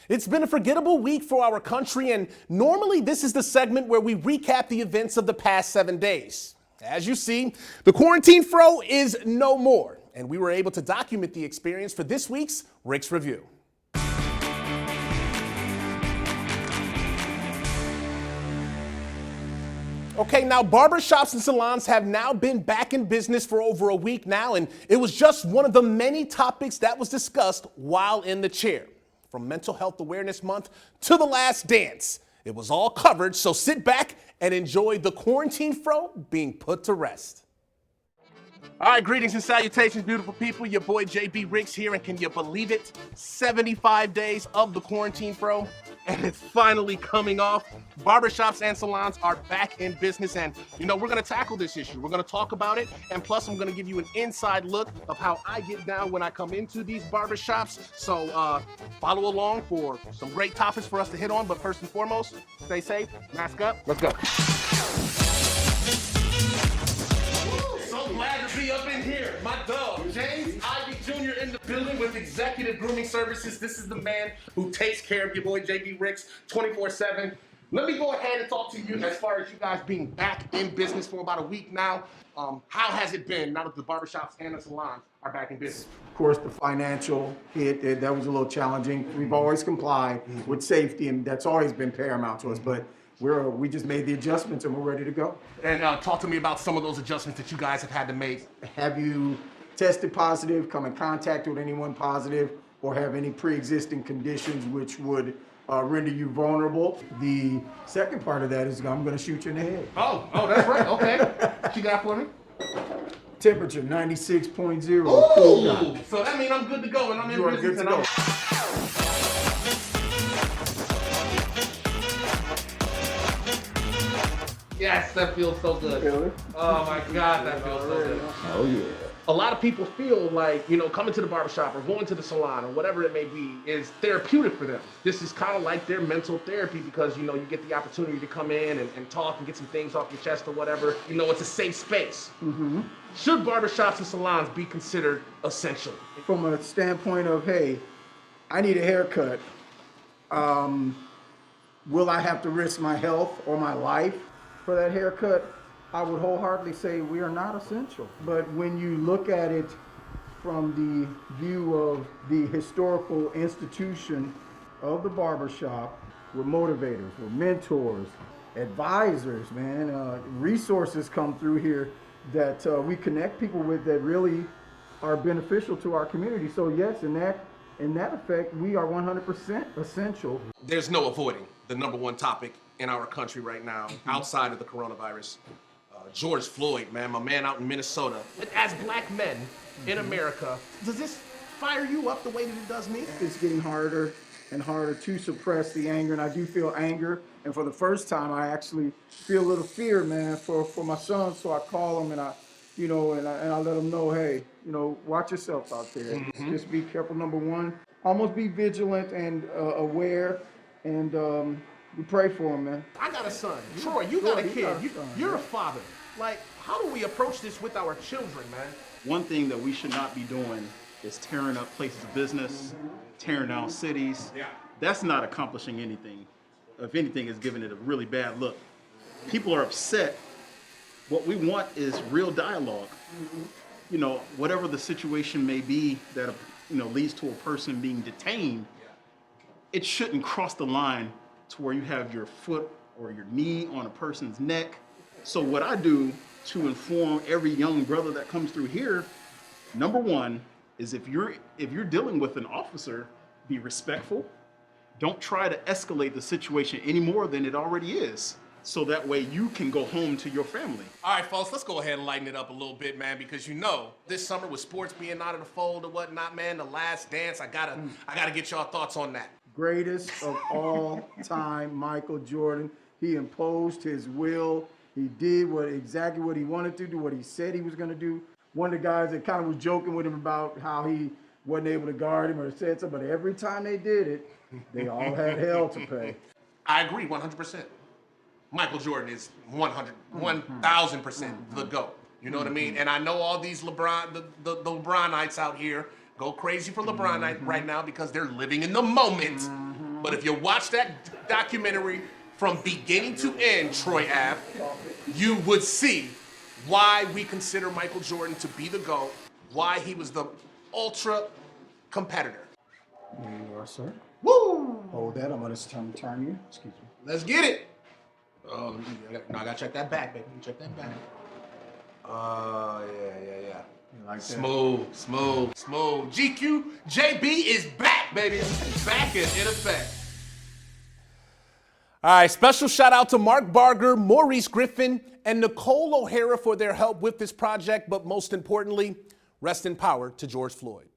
It's been a forgettable week for our country, and normally this is the segment where we recap the events of the past 7 days. As you see, the quarantine fro is no more, and we were able to document the experience for this week's Rick's Review. Okay, now barbershops and salons have now been back in business for over a week now, and it was just one of the many topics that was discussed while in the chair. From Mental Health Awareness Month to The Last Dance, it was all covered, so sit back and enjoy the quarantine fro being put to rest. All right, greetings and salutations, beautiful people. Your boy JB Riggs here, and can you believe it? 75 days of the quarantine fro, and it's finally coming off. Barbershops and salons are back in business, and we're gonna tackle this issue. We're gonna talk about it, and plus I'm gonna give you an inside look of how I get down when I come into these barbershops. So follow along for some great topics for us to hit on, but first and foremost, stay safe, mask up, let's go. Glad to be up in here. My dog, James Ivy Jr. in the building with Executive Grooming Services. This is the man who takes care of your boy JB Riggs 24/7. Let me go ahead and talk to you as far as you guys being back in business for about a week now. How has it been now that the barbershops and the salons are back in business? Of course, the financial hit, that was a little challenging. We've always complied with safety, and that's always been paramount to us. But we just made the adjustments and we're ready to go. And talk to me about some of those adjustments that you guys have had to make. Have you tested positive, come in contact with anyone positive, or have any pre-existing conditions which would render you vulnerable? The second part of that is I'm going to shoot you in the head. Oh, that's right. Okay. What you got for me? Temperature 96.0. Ooh, so that means I'm good to go, and I'm in business. You are good to go. Yes, that feels so good. Really? Oh my God, that feels so good. Oh yeah. A lot of people feel like, coming to the barbershop or going to the salon or whatever it may be is therapeutic for them. This is kind of like their mental therapy because, you get the opportunity to come in and talk and get some things off your chest or whatever. It's a safe space. Mm-hmm. Should barbershops and salons be considered essential? From a standpoint of, hey, I need a haircut, will I have to risk my health or my life for that haircut? I would wholeheartedly say we are not essential. But when you look at it from the view of the historical institution of the barbershop, we're motivators, we're mentors, advisors, man. Resources come through here that we connect people with that really are beneficial to our community. So yes, in that effect, we are 100% essential. There's no avoiding the number one topic in our country right now, outside of the coronavirus. George Floyd, man, my man out in Minnesota. As black men in America, does this fire you up the way that it does me? It's getting harder and harder to suppress the anger, and I do feel anger. And for the first time, I actually feel a little fear, man, for my son. So I call him and I let him know, hey, watch yourself out there. Mm-hmm. Just be careful. Number one, almost be vigilant and aware, and we pray for him, man. I got a son. Troy, you got a kid. You're a father. Like, how do we approach this with our children, man? One thing that we should not be doing is tearing up places of business, tearing down cities. Yeah. That's not accomplishing anything. If anything, it's giving it a really bad look. People are upset. What we want is real dialogue. Mm-hmm. Whatever the situation may be that leads to a person being detained, it shouldn't cross the line to where you have your foot or your knee on a person's neck. So what I do to inform every young brother that comes through here, number one is if you're dealing with an officer, be respectful. Don't try to escalate the situation any more than it already is. So that way you can go home to your family. All right, folks, let's go ahead and lighten it up a little bit, man, because this summer with sports being out of the fold or whatnot, man, The Last Dance, I gotta get y'all thoughts on that. Greatest of all time, Michael Jordan. He imposed his will. He did exactly what he wanted to do, what he said he was going to do. One of the guys that kind of was joking with him about how he wasn't able to guard him or said something, but every time they did it, they all had hell to pay. I agree 100%. Michael Jordan is 1,000% the GOAT. You know what I mean? And I know all these the LeBronites out here go crazy for LeBron right now because they're living in the moment. But if you watch that documentary from beginning to end, Troy Ave, you would see why we consider Michael Jordan to be the GOAT, why he was the ultra competitor. There you are, sir. Woo! Hold that. I'm going to turn you. Excuse me. Let's get it. Oh, I gotta check that back, baby. Check that back. Yeah. You like that? Smooth. GQ, JB is back, baby. Back in effect. All right, special shout out to Mark Barber, Maurice Griffin, and Nicole O'Hara for their help with this project, but most importantly, rest in power to George Floyd.